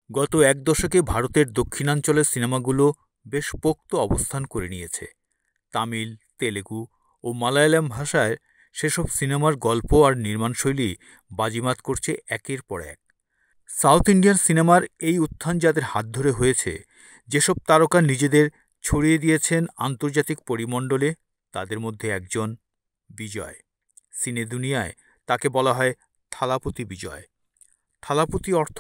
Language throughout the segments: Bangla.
গত এক দশকে ভারতের দক্ষিণাঞ্চলের সিনেমাগুলো বেশ পোক্ত অবস্থান করে নিয়েছে। তামিল, তেলেগু ও মালায়ালাম ভাষায় সেসব সিনেমার গল্প আর নির্মাণশৈলী বাজিমাত করছে একের পর এক। সাউথ ইন্ডিয়ান সিনেমার এই উত্থান যাদের হাত ধরে হয়েছে, যেসব তারকা নিজেদের ছড়িয়ে দিয়েছেন আন্তর্জাতিক পরিমণ্ডলে, তাদের মধ্যে একজন বিজয়। সিনে দুনিয়ায় তাকে বলা হয় থালাপতি বিজয়। থালাপতি অর্থ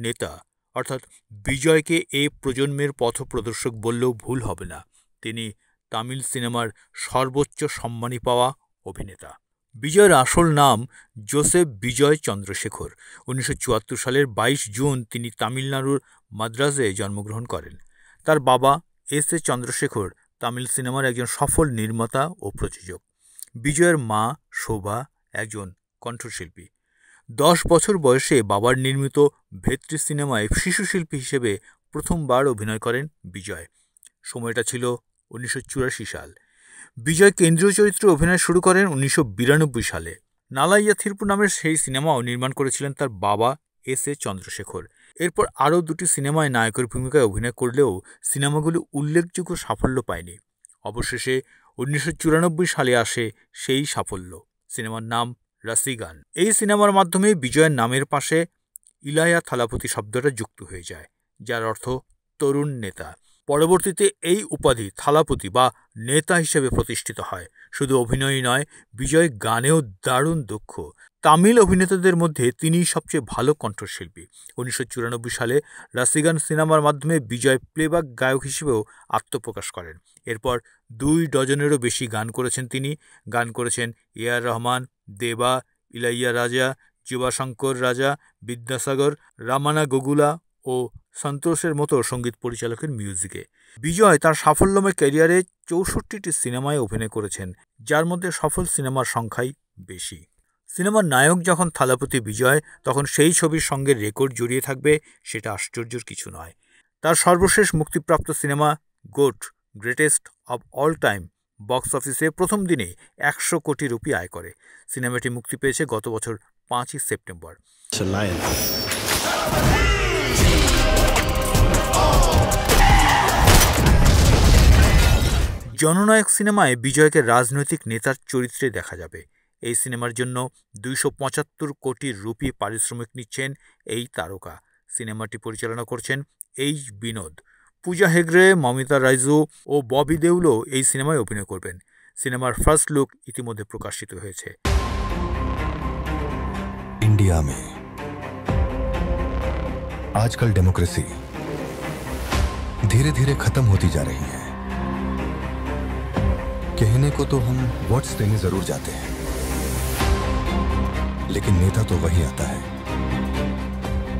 নেতা, অর্থাৎ বিজয়কে এ প্রজন্মের পথপ্রদর্শক বললেও ভুল হবে না। তিনি তামিল সিনেমার সর্বোচ্চ সম্মানী পাওয়া অভিনেতা। বিজয়ের আসল নাম জোসেফ বিজয় চন্দ্রশেখর। 1974 সালের 22 জুন তিনি তামিলনাড়ুর মাদ্রাজে জন্মগ্রহণ করেন। তার বাবা এস.এ. চন্দ্রশেখর তামিল সিনেমার একজন সফল নির্মাতা ও প্রযোজক। বিজয়ের মা শোভা একজন কণ্ঠশিল্পী। 10 বছর বয়সে বাবার নির্মিত ভেত্রী সিনেমায় শিশুশিল্পী হিসেবে প্রথমবার অভিনয় করেন বিজয়। সময়টা ছিল 1984 সাল। বিজয় কেন্দ্রীয় চরিত্রে অভিনয় শুরু করেন 1992 সালে। নালাইয়া থিরপু নামের সেই সিনেমাও নির্মাণ করেছিলেন তার বাবা এস.এ. চন্দ্রশেখর। এরপর আরও দুটি সিনেমায় নায়কের ভূমিকায় অভিনয় করলেও সিনেমাগুলো উল্লেখযোগ্য সাফল্য পায়নি। অবশেষে 1994 সালে আসে সেই সাফল্য। সিনেমার নাম রাসিগান। এই সিনেমার মাধ্যমে বিজয়ের নামের পাশে ইলায়া থালাপতি শব্দটা যুক্ত হয়ে যায়, যার অর্থ তরুণ নেতা। পরবর্তীতে এই উপাধি থালাপতি বা নেতা হিসেবে প্রতিষ্ঠিত হয়। শুধু অভিনয়ই নয়, বিজয় গানেও দারুণ দক্ষ। তামিল অভিনেতাদের মধ্যে তিনিই সবচেয়ে ভালো কণ্ঠশিল্পী। 1994 সালে রাসিগান সিনেমার মাধ্যমে বিজয় প্লেব্যাক গায়ক হিসেবেও আত্মপ্রকাশ করেন। এরপর 2 ডজনেরও বেশি গান করেছেন তিনি। গান করেছেন এ.আর. রহমান, দেবা, ইলাইয়া রাজা, যুবাশঙ্কর রাজা, বিদ্যাসাগর, রামানা গোগুলা ও সন্তোষের মতো সঙ্গীত পরিচালকের মিউজিকে। বিজয় তার সাফল্যময় ক্যারিয়ারে 64টি সিনেমায় অভিনয় করেছেন, যার মধ্যে সফল সিনেমার সংখ্যাই বেশি। সিনেমার নায়ক যখন থালাপতি বিজয়, তখন সেই ছবির সঙ্গে রেকর্ড জড়িয়ে থাকবে, সেটা আশ্চর্যের কিছু নয়। তার সর্বশেষ মুক্তিপ্রাপ্ত cinema goat, greatest of all time, box অফিসে প্রথম দিনে 100 কোটি রুপি আয় করে। সিনেমাটি মুক্তি পেয়েছে গত বছর 5ই সেপ্টেম্বর। জননায়ক সিনেমায় বিজয়কে রাজনৈতিক নেতার চরিত্রে দেখা যাবে। এই সিনেমার জন্য 275 কোটি রুপি পারিশ্রমিক নিচ্ছেন এই তারকা। সিনেমাটি পরিচালনা করছেন এইচ বিনোদ। পূজা হেগড়ে, মমিতা রাইজু ও ববি দেওলও এই সিনেমায় অভিনয় করবেন। সিনেমার ফার্স্ট লুক ইতিমধ্যে প্রকাশিত হয়েছে। इंडिया में आजकल डेमोक्रेसी धीरे धीरे खत्म होती जा रही है। कहने को तो हम वोट्स देने जरूर जाते हैं, लेकिन नेता तो वही आता है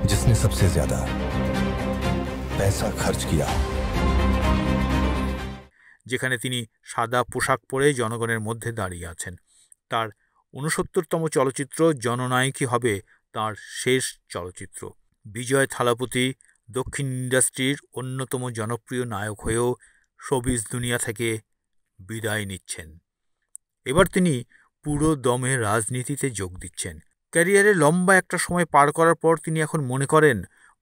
जिसने सबसे ज्यादा पैसा खर्च किया। যেখানে তিনি সাদা পোশাক পরে জনগণের মধ্যে দাঁড়িয়ে আছেন। তার 69তম চলচ্চিত্র জননায়কই হবে তার শেষ চলচ্চিত্র। বিজয় থালাপতি দক্ষিণ ইন্ডাস্ট্রির অন্যতম জনপ্রিয় নায়ক হয়েও শোবিজ দুনিয়া থেকে বিদায় নিচ্ছেন। এবার তিনি পুরো দমে রাজনীতিতে যোগ দিচ্ছেন। ক্যারিয়ারে লম্বা একটা সময় পার করার পর তিনি এখন মনে করেন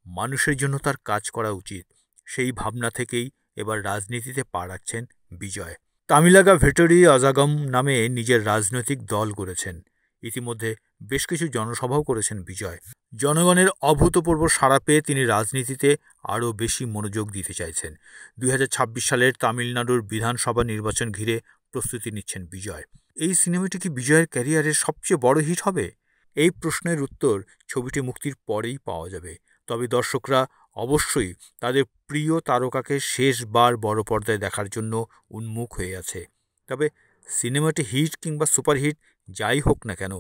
মানুষের জন্য তার কাজ করা উচিত। সেই ভাবনা থেকেই এবার রাজনীতিতে পা রাখছেন বিজয়। তামিলাগা ভেটরি অজাগম নামে নিজের রাজনৈতিক দল গড়েছেন। ইতিমধ্যে বেশ কিছু জনসভাও করেছেন বিজয়। জনগণের অভূতপূর্ব সাড়া পেয়ে তিনি রাজনীতিতে আরও বেশি মনোযোগ দিতে চাইছেন। 2026 সালের তামিলনাড়ুর বিধানসভা নির্বাচন ঘিরে প্রস্তুতি নিচ্ছেন বিজয়। এই সিনেমাটি কি বিজয়ের ক্যারিয়ারের সবচেয়ে বড় হিট হবে? এই প্রশ্নের উত্তর ছবিটি মুক্তির পরেই পাওয়া যাবে। তবে দর্শকরা অবশ্যই তাদের প্রিয় তারকাকে শেষবার বড় পর্দায় দেখার জন্য উন্মুখ হয়ে আছে। তবে সিনেমাটি হিট কিংবা সুপারহিট যাই হোক না কেন,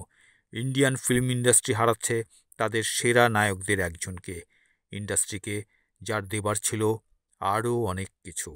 ইন্ডিয়ান ফিল্ম ইন্ডাস্ট্রি হারাচ্ছে তাদের সেরা নায়কদের একজনকে, ইন্ডাস্ট্রিকে যার দেবার ছিল আরও অনেক কিছু।